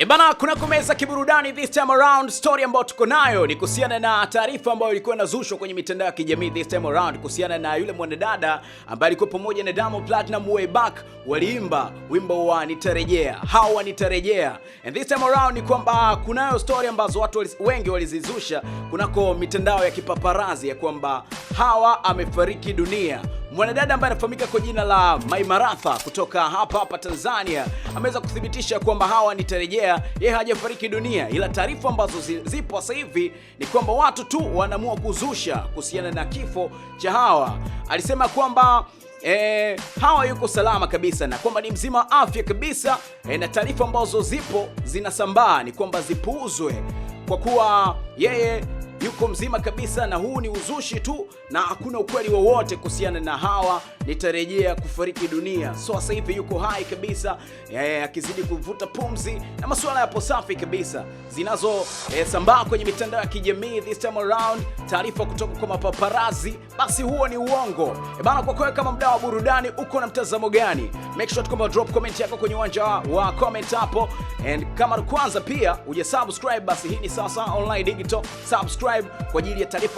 Bana, kuna kumeza kiburudani this time around. Story ambayo tuko nayo ni kuhusiana na taarifa ambayo ilikuwa inazushwa kwenye mitandao ya kijamii this time around kuhusiana na yule mwanadada ambaye alikuwa pamoja na Diamond Platinum way back, waliimba wimbo wa Nitarejea, hawa nitarejea. And this time around ni kwamba kunayo story ambazo watu wengi walizizusha kunako mitandao ya kipaparazi ya kwamba Hawa amefariki dunia. Mwanadada ambaye anafahamika kwa jina la Maimaratha kutoka hapa Tanzania ameweza kuthibitisha kwamba Hawa nitarejea, yeye hajafariki dunia, ila taarifa ambazo zipo sasa hivi ni kwamba watu tu wanaamua kuzusha kuhusiana na kifo cha Hawa. Alisema kwamba Hawa yuko salama kabisa na kwamba ni mzima afya kabisa, na taarifa ambazo zipo zinasambaa ni kwamba zipuuzwe kwa kuwa yeye yuko mzima kabisa na huu ni uzushi tu na hakuna ukweli wowote kuhusiana na Hawa nitarejea kufariki dunia. So sasa hivi yuko hai kabisa, akizidi kuvuta pumzi na masuala yapo safi kabisa zinazo sambaa kwenye mitandao ya kijamii this time around. Taarifa kutoka kwa mapaparazi, basi huo ni uongo. Bana, kwa kweli kama mdau wa burudani uko na mtazamo gani? Make sure tukomba drop comment yako kwenye uwanja wa comment hapo, and kama kwanza pia hujasubscribe, basi hii ni Sasa Online Digital, subscribe kwa ajili ya taarifa